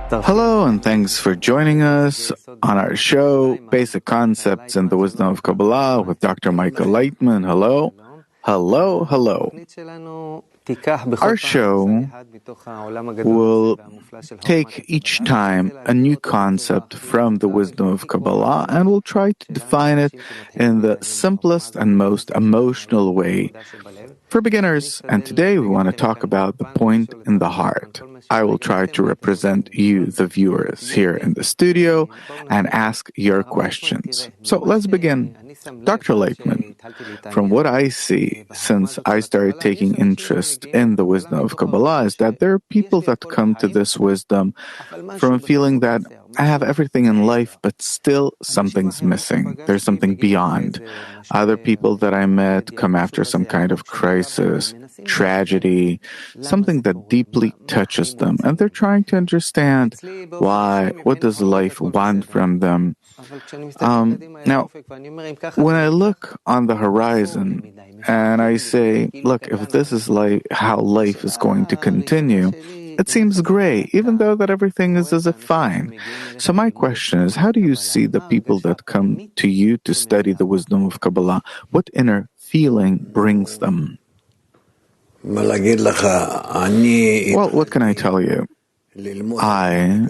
Hello, and thanks for joining us on our show, Basic Concepts and the Wisdom of Kabbalah with Dr. Michael Laitman. Hello, hello, hello. Our show will take each time a new concept from the wisdom of Kabbalah, and we'll try to define it in the simplest and most emotional way for beginners. And today we want to talk about the point in the heart. I will try to represent you, the viewers, here in the studio and ask your questions. So let's begin. Dr. Laitman, from what I see since I started taking interest in the wisdom of Kabbalah is that there are people that come to this wisdom from a feeling that I have everything in life, but still something's missing. There's something beyond. Other people that I met come after some kind of crisis, tragedy, something that deeply touches them, and they're trying to understand why, what does life want from them. Now, when I look on the horizon and I say, look, if this is how life is going to continue, it seems gray, even though that everything is as if fine. So my question is, how do you see the people that come to you to study the wisdom of Kabbalah? What inner feeling brings them? Well, what can I tell you? I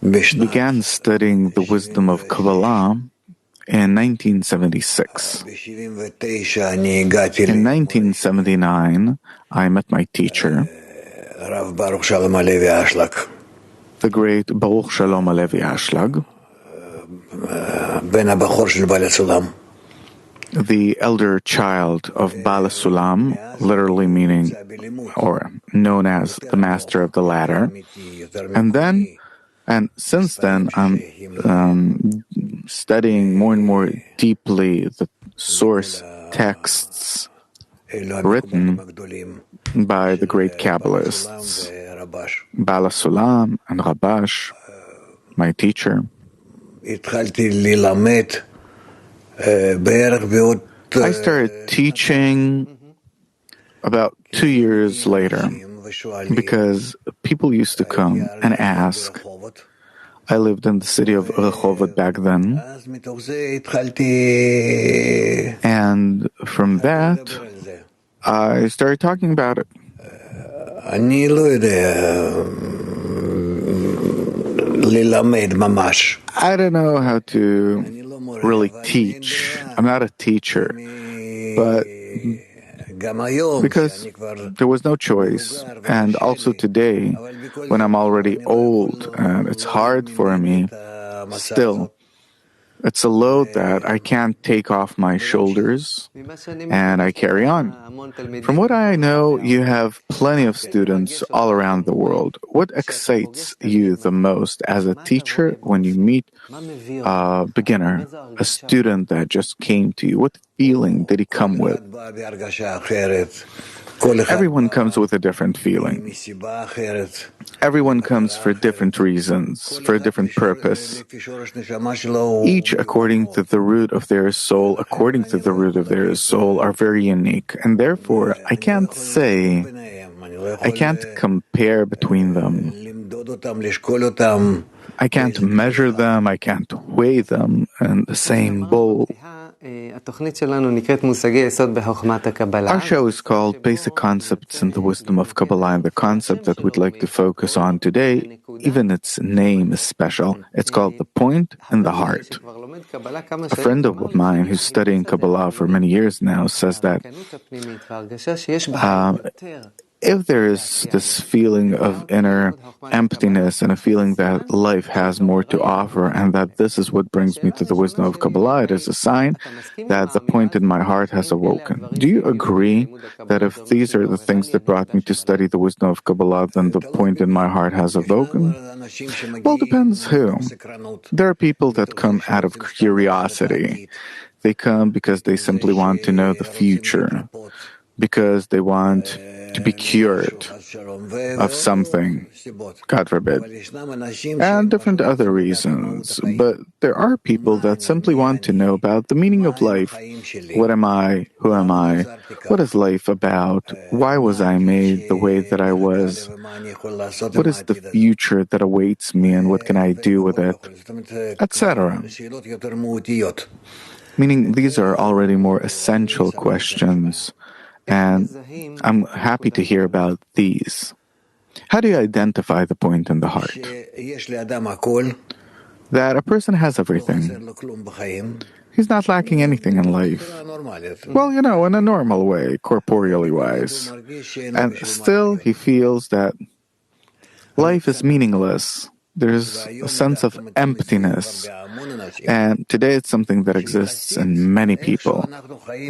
began studying the wisdom of Kabbalah in 1976. In 1979, I met my teacher, the great Baruch Shalom Alevi Ashlag, the elder child of Bala Sulam, literally meaning or known as the master of the ladder. And since then, I'm studying more and more deeply the source texts written by the great Kabbalists, Bala Sulam and Rabash, my teacher. I started teaching about 2 years later because people used to come and ask. I lived in the city of Rehovot back then, and from that, I started talking about it. I don't know how to really teach. I'm not a teacher, but because there was no choice, and also today, when I'm already old and it's hard for me, still, it's a load that I can't take off my shoulders, and I carry on. From what I know, you have plenty of students all around the world. What excites you the most as a teacher when you meet a beginner, a student that just came to you? What feeling did he come with? Everyone comes with a different feeling. Everyone comes for different reasons, for a different purpose. Each according to the root of their soul, are very unique. And therefore, I can't compare between them. I can't measure them, I can't weigh them in the same bowl. Our show is called Basic Concepts in the Wisdom of Kabbalah, and the concept that we'd like to focus on today, even its name is special. It's called the point in the heart. A friend of mine who's studying Kabbalah for many years now says that if there is this feeling of inner emptiness and a feeling that life has more to offer and that this is what brings me to the wisdom of Kabbalah, it is a sign that the point in my heart has awoken. Do you agree that if these are the things that brought me to study the wisdom of Kabbalah, then the point in my heart has awoken? Well, depends who. There are people that come out of curiosity. They come because they simply want to know the future. because they want to be cured of something, God forbid, and different other reasons. But there are people that simply want to know about the meaning of life. What am I? Who am I? What is life about? Why was I made the way that I was? What is the future that awaits me and what can I do with it? Etc. Meaning these are already more essential questions, and I'm happy to hear about these. How do you identify the point in the heart? That a person has everything. He's not lacking anything in life. Well, in a normal way, corporeally wise. And still he feels that life is meaningless. There's a sense of emptiness. And today it's something that exists in many people.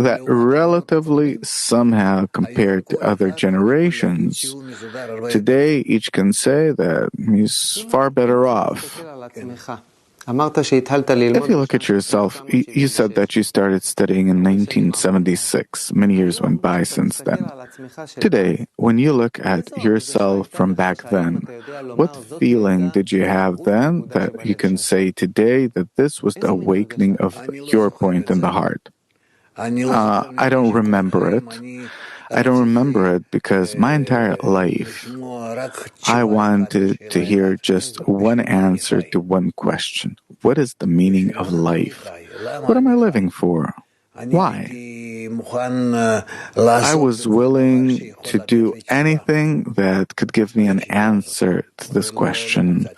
That relatively, somehow, compared to other generations, today each can say that he's far better off. If you look at yourself, you said that you started studying in 1976. Many years went by since then. Today, when you look at yourself from back then, what feeling did you have then that you can say today that this was the awakening of your point in the heart? I don't remember it. I don't remember it because my entire life, I wanted to hear just one answer to one question. What is the meaning of life? What am I living for? Why? I was willing to do anything that could give me an answer to this question,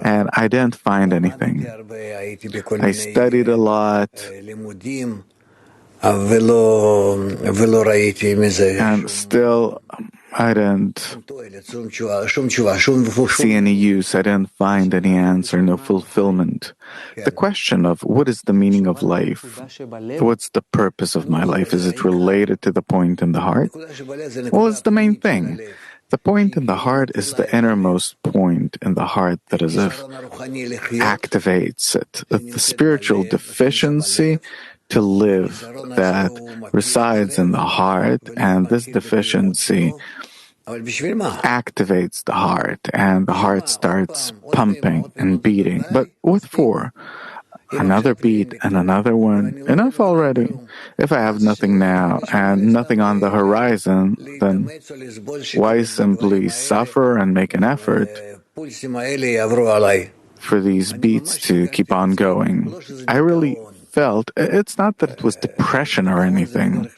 and I didn't find anything. I studied a lot, and still I didn't see any use. I didn't find any answer, no fulfillment. The question of what is the meaning of life? What's the purpose of my life? Is it related to the point in the heart? Well, it's the main thing. The point in the heart is the innermost point in the heart that as if activates it. The spiritual deficiency to live that resides in the heart, and this deficiency activates the heart, and the heart starts pumping and beating. But what for? Another beat and another one. Enough already. If I have nothing now and nothing on the horizon, then why simply suffer and make an effort for these beats to keep on going? I really felt, it's not that it was depression or anything.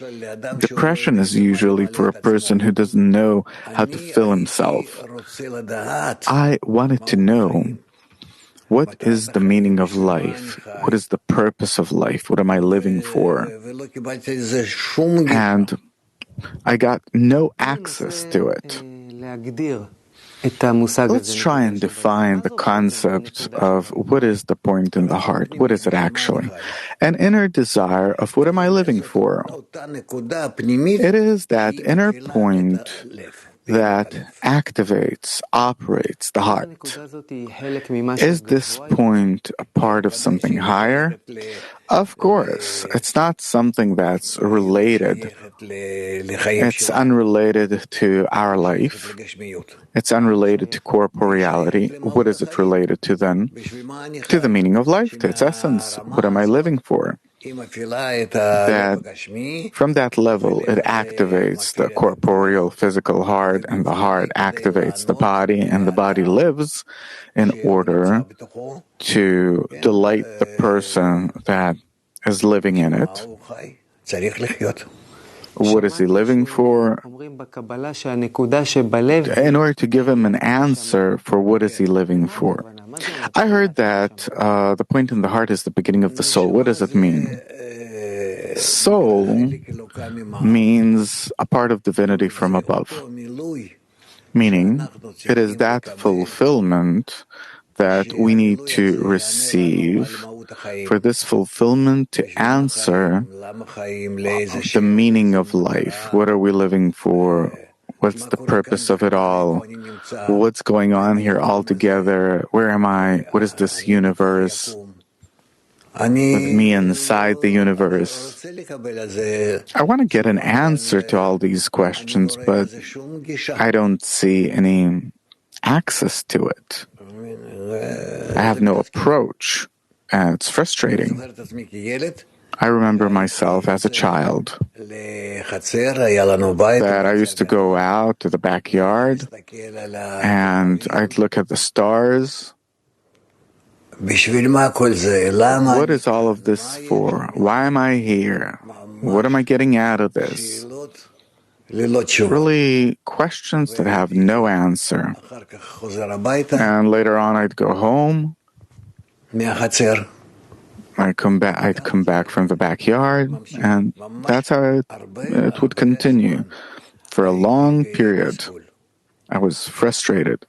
Depression is usually for a person who doesn't know how to fill himself. I wanted to know, what is the meaning of life? What is the purpose of life? What am I living for? And I got no access to it. Let's try and define the concept of what is the point in the heart. What is it actually? An inner desire of what am I living for? It is that inner point that activates, operates the heart. Is this point a part of something higher? Of course, it's not something that's related. It's unrelated to our life. It's unrelated to corporeality. What is it related to then? To the meaning of life, to its essence. What am I living for? That from that level, it activates the corporeal, physical heart, and the heart activates the body, and the body lives in order to delight the person that is living in it. What is he living for? In order to give him an answer for what is he living for. I heard that the point in the heart is the beginning of the soul. What does it mean? Soul means a part of divinity from above. Meaning, it is that fulfillment that we need to receive for this fulfillment to answer the meaning of life. What are we living for? What's the purpose of it all? What's going on here altogether? Where am I? What is this universe? with me inside the universe. I want to get an answer to all these questions, but I don't see any access to it. I have no approach, and it's frustrating. I remember myself as a child that I used to go out to the backyard and I'd look at the stars. What is all of this for? Why am I here? What am I getting out of this? Really questions that have no answer. And later on I'd go home. I'd come back from the backyard, and that's how it would continue for a long period. I was frustrated.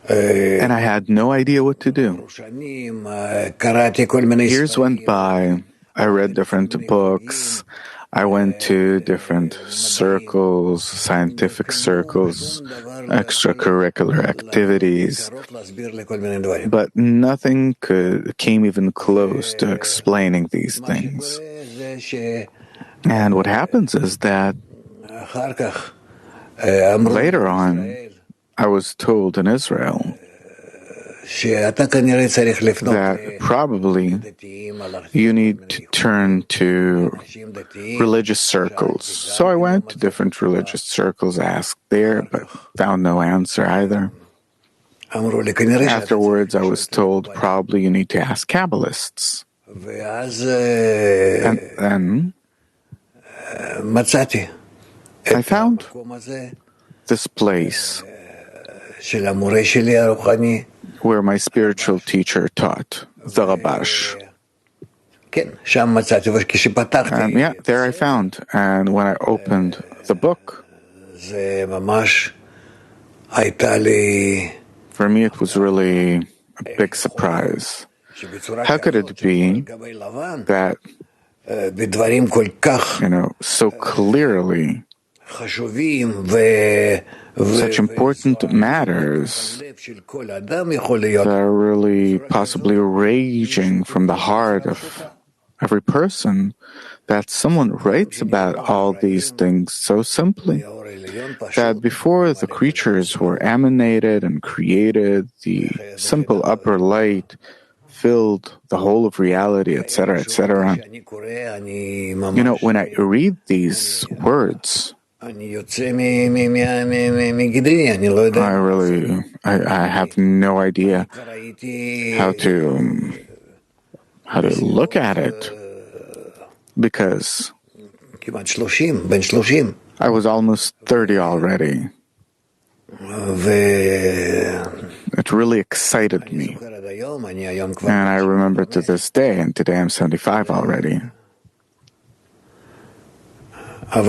And I had no idea what to do. Years went by. I read different books. I went to different circles, scientific circles, extracurricular activities, but nothing came even close to explaining these things. And what happens is that later on, I was told in Israel that probably you need to turn to religious circles. So I went to different religious circles, asked there, but found no answer either. Afterwards, I was told probably you need to ask Kabbalists. And then I found this place where my spiritual teacher taught, the Rabash. And there I found. And when I opened the book, for me it was really a big surprise. How could it be that, so clearly, such important matters that are really possibly raging from the heart of every person, that someone writes about all these things so simply, that before the creatures were emanated and created, the simple upper light filled the whole of reality, etc., etc. When I read these words, I have no idea how to look at it, because I was almost 30 already. It really excited me. And I remember to this day, and today I'm 75 already. I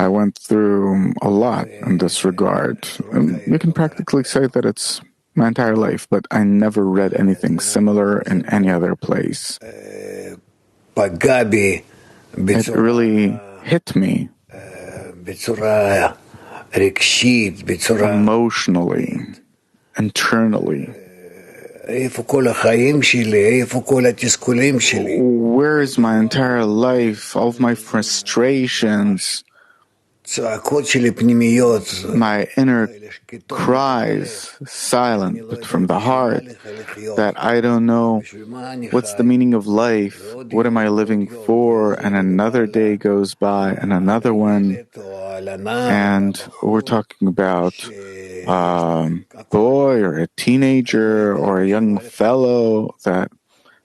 went through a lot in this regard. And you can practically say that it's my entire life, but I never read anything similar in any other place. It really hit me emotionally, internally. Where is my entire life, all of my frustrations, my inner cries, silent but from the heart, that I don't know what's the meaning of life, what am I living for, and another day goes by and another one, and we're talking about a boy or a teenager or a young fellow that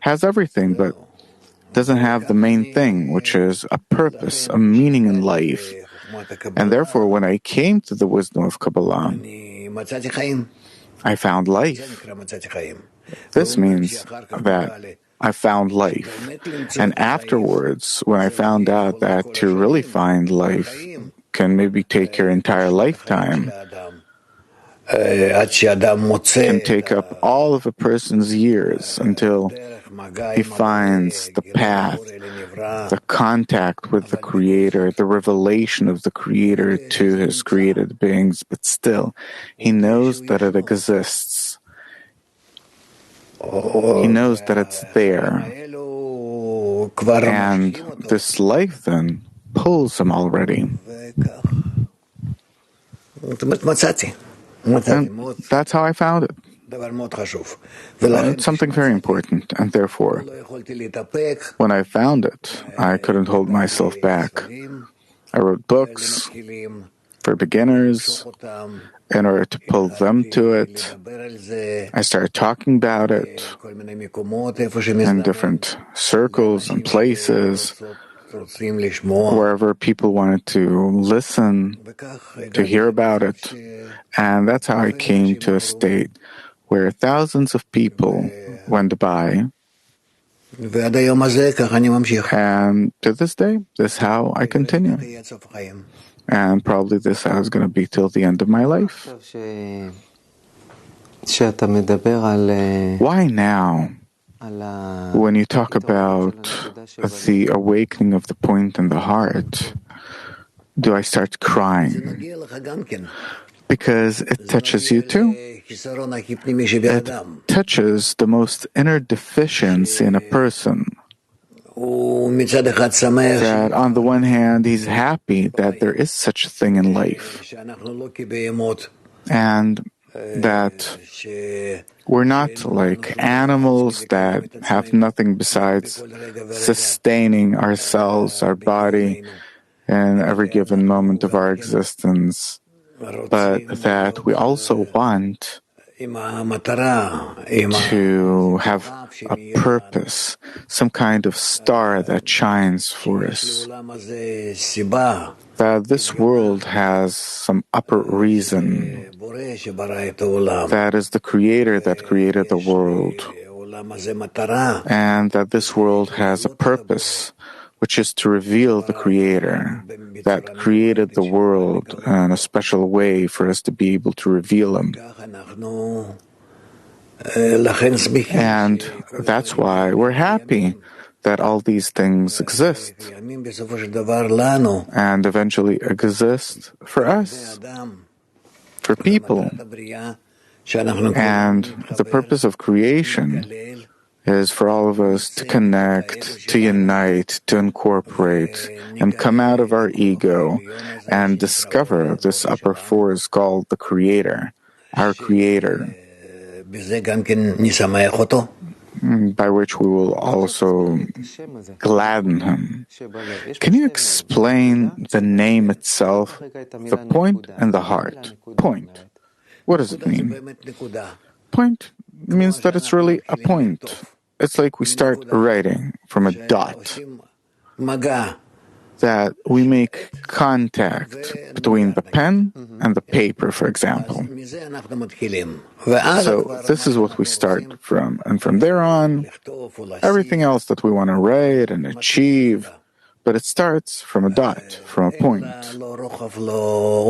has everything but doesn't have the main thing, which is a purpose, a meaning in life. And therefore, when I came to the wisdom of Kabbalah, I found life. This means that I found life. And afterwards, when I found out that to really find life can maybe take your entire lifetime, can take up all of a person's years until he finds the path, the contact with the Creator, the revelation of the Creator to his created beings, but still, he knows that it exists. He knows that it's there. And this life then pulls him already. And that's how I found it. It's something very important, and therefore, when I found it, I couldn't hold myself back. I wrote books for beginners in order to pull them to it. I started talking about it in different circles and places, wherever people wanted to listen, to hear about it. And that's how I came to a state where thousands of people went by. And to this day, this is how I continue. And probably this is how it's going to be till the end of my life. Why now, when you talk about the awakening of the point in the heart, do I start crying? Because it touches you too. It touches the most inner deficiency in a person. That on the one hand, he's happy that there is such a thing in life, and that we're not like animals that have nothing besides sustaining ourselves, our body, in every given moment of our existence, but that we also want to have a purpose, some kind of star that shines for us. That this world has some upper reason. That is the Creator that created the world. And that this world has a purpose, which is to reveal the Creator that created the world in a special way for us to be able to reveal Him. And that's why we're happy that all these things exist and eventually exist for us, for people. And the purpose of creation is for all of us to connect, to unite, to incorporate, and come out of our ego and discover this upper force called the Creator, our Creator, by which we will also gladden Him. Can you explain the name itself, the point and the heart? Point. What does it mean? Point means that it's really a point. It's like we start writing from a dot. That we make contact between the pen and the paper, for example. So this is what we start from. And from there on, everything else that we want to write and achieve, but it starts from a dot, from a point.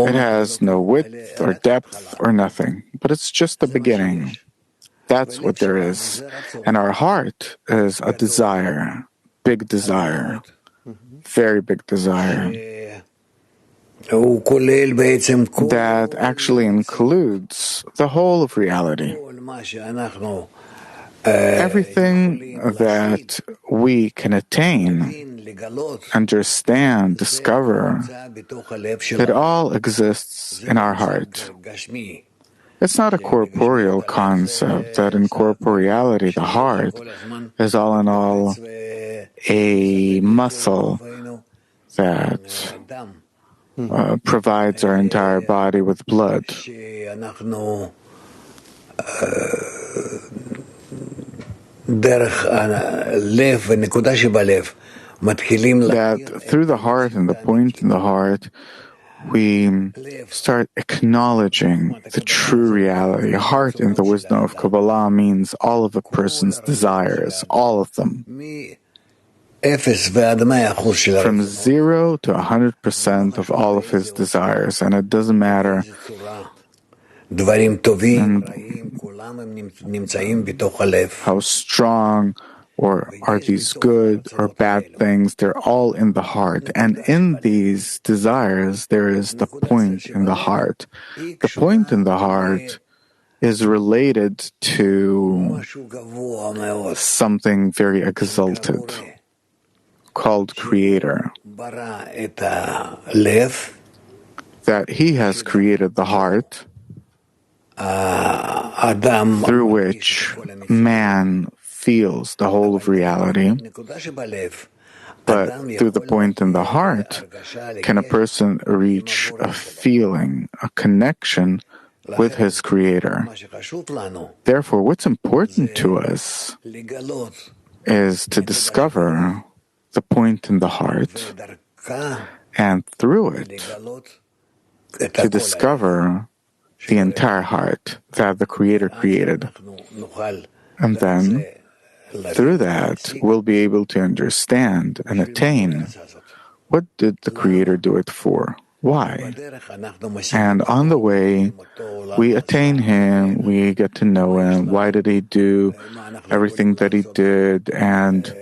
It has no width or depth or nothing, but it's just the beginning. That's what there is. And our heart is a desire, big desire. Very big desire that actually includes the whole of reality. Everything that we can attain, understand, discover, it all exists in our heart. It's not a corporeal concept that in corporeality the heart is all in all a muscle that provides our entire body with blood. That through the heart and the point in the heart, we start acknowledging the true reality. Heart in the wisdom of Kabbalah means all of a person's desires, all of them. From 0 to 100% of all of his desires. And it doesn't matter how strong, or are these good or bad things? They're all in the heart. And in these desires, there is the point in the heart. The point in the heart is related to something very exalted called Creator. That He has created the heart through which man feels the whole of reality. But through the point in the heart, can a person reach a feeling, a connection with his Creator. Therefore, what's important to us is to discover the point in the heart, and through it, to discover the entire heart that the Creator created. And then, through that, we'll be able to understand and attain what did the Creator do it for? Why? And on the way, we attain Him, we get to know Him. Why did He do everything that He did? And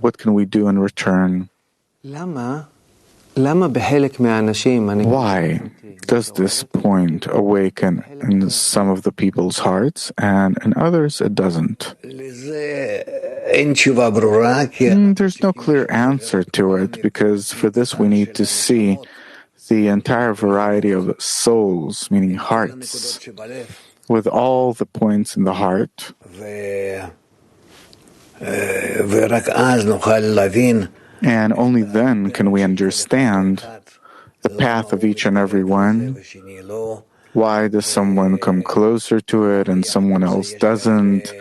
what can we do in return? Why does this point awaken in some of the people's hearts and in others it doesn't? There's no clear answer to it, because for this we need to see the entire variety of souls, meaning hearts, with all the points in the heart. And only then can we understand the path of each and every one. Why does someone come closer to it and someone else doesn't?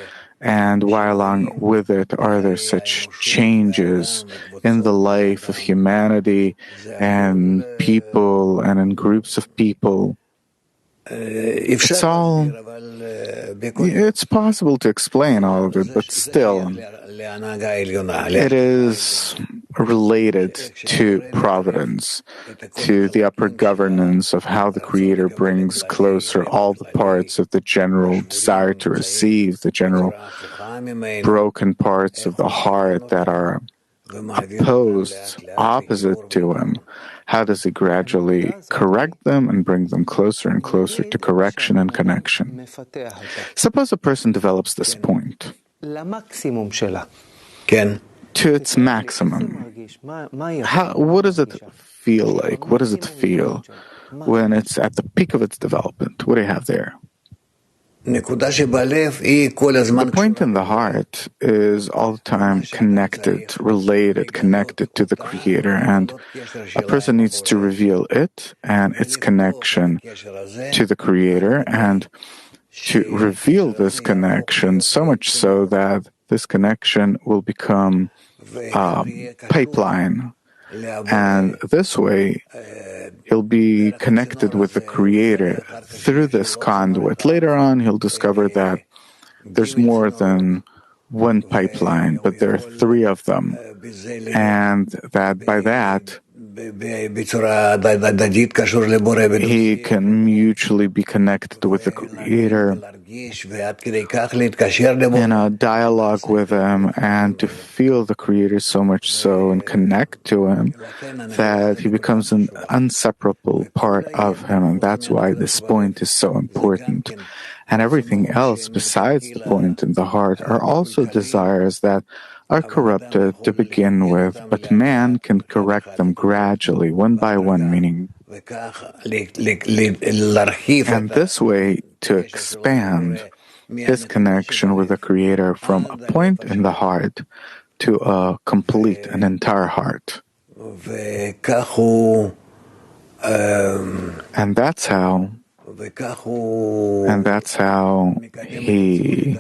And why along with it are there such changes in the life of humanity and people and in groups of people? It's possible to explain all of it, but still, it is related to providence, to the upper governance of how the Creator brings closer all the parts of the general desire to receive, the general broken parts of the heart that are opposed, opposite to Him. How does He gradually correct them and bring them closer and closer to correction and connection? Suppose a person develops this point to its maximum. What does it feel like? What does it feel when it's at the peak of its development? What do you have there? The point in the heart is all the time connected, related, connected to the Creator, and a person needs to reveal it and its connection to the Creator, and to reveal this connection so much so that this connection will become a pipeline. And this way, he'll be connected with the Creator through this conduit. Later on, he'll discover that there's more than one pipeline, but there are three of them. And that by that, he can mutually be connected with the Creator in a dialogue with Him, and to feel the Creator so much so and connect to Him that he becomes an inseparable part of Him. And that's why this point is so important. And everything else besides the point in the heart are also desires that are corrupted to begin with, but man can correct them gradually, one by one, meaning, and this way to expand his connection with the Creator from a point in the heart to a complete and entire heart. And that's how he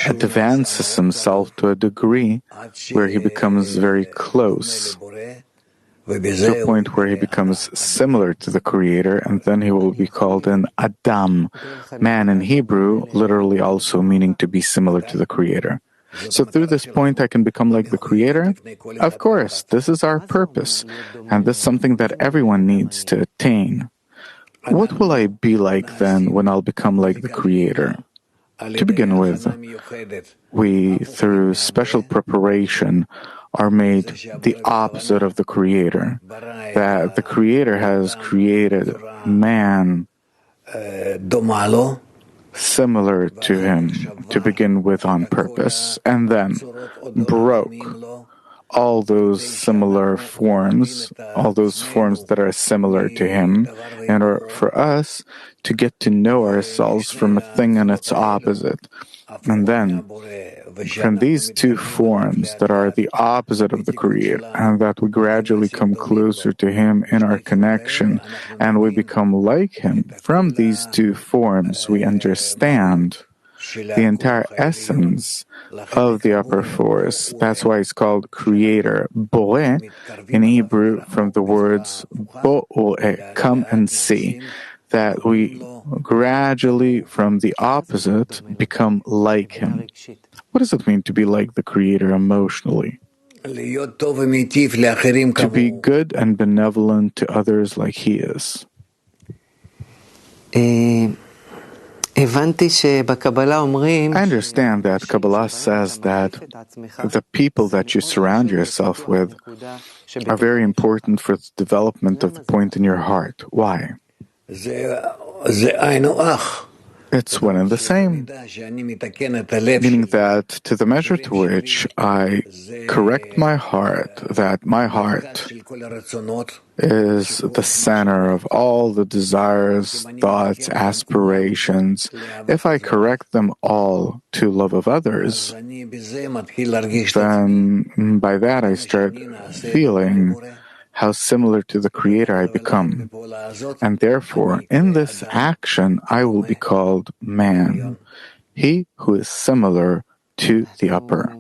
advances himself to a degree where he becomes very close, to a point where he becomes similar to the Creator, and then he will be called an Adam, man in Hebrew, literally also meaning to be similar to the Creator. So through this point I can become like the Creator? Of course, this is our purpose, and this is something that everyone needs to attain. What will I be like then when I'll become like the Creator? To begin with, we, through special preparation, are made the opposite of the Creator. That the Creator has created man similar to him, to begin with on purpose, and then broke all those similar forms, all those forms that are similar to him, in order for us to get to know ourselves from a thing and its opposite. And then, from these two forms that are the opposite of the Creator, and that we gradually come closer to Him in our connection, and we become like Him, from these two forms we understand the entire essence of the upper force. That's why it's called Creator. Boreh, in Hebrew, from the words bo'eh, come and see, that we gradually, from the opposite, become like Him. What does it mean to be like the Creator emotionally? To be good and benevolent to others like He is. I understand that Kabbalah says that the people that you surround yourself with are very important for the development of the point in your heart. Why? It's one and the same, meaning that to the measure to which I correct my heart, that my heart is the center of all the desires, thoughts, aspirations, if I correct them all to love of others, then by that I start feeling how similar to the Creator I become. And therefore, in this action, I will be called man, he who is similar to the upper.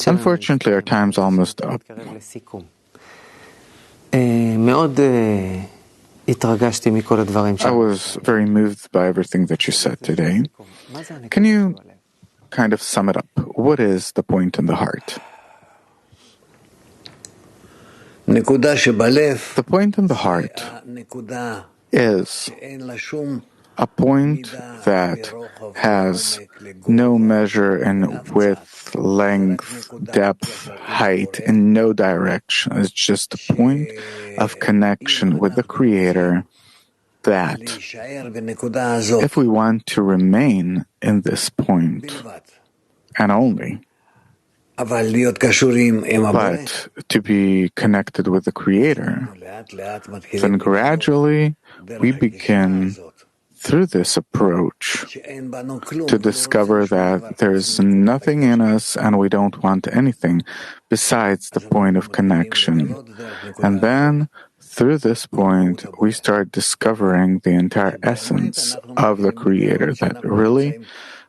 Unfortunately, our time's almost up. I was very moved by everything that you said today. Can you kind of sum it up? What is the point in the heart? The point in the heart is a point that has no measure in width, length, depth, height, in no direction. It's just a point of connection with the Creator that, if we want to remain in this point, and only, but to be connected with the Creator, then gradually we begin, through this approach, to discover that there's nothing in us and we don't want anything besides the point of connection. And then, through this point, we start discovering the entire essence of the Creator, that really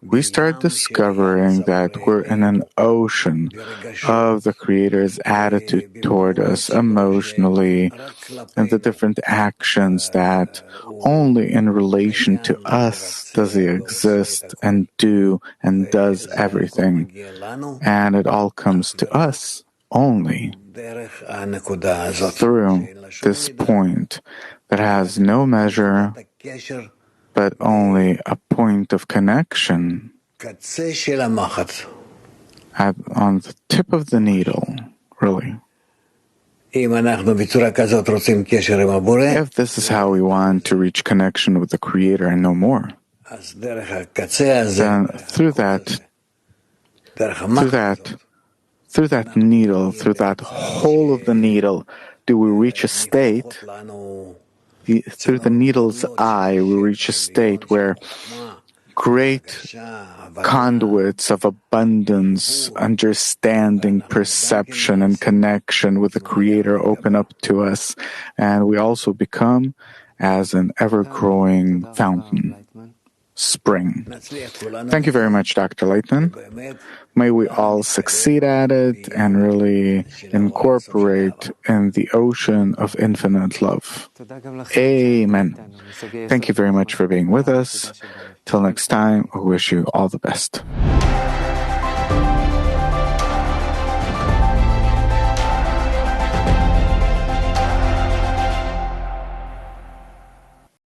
we start discovering that we're in an ocean of the Creator's attitude toward us emotionally, and the different actions that only in relation to us does He exist and do and does everything. And it all comes to us only through this point that has no measure, but only a point of connection on the tip of the needle, really. If this is how we want to reach connection with the Creator and no more, then through that needle, through that hole of the needle, do we reach a state, through the needle's eye, we reach a state where great conduits of abundance, understanding, perception, and connection with the Creator open up to us, and we also become as an ever-growing fountain, spring. Thank you very much, Dr. Laitman. May we all succeed at it and really incorporate in the ocean of infinite love. Amen. Thank you very much for being with us. Till next time, I wish you all the best.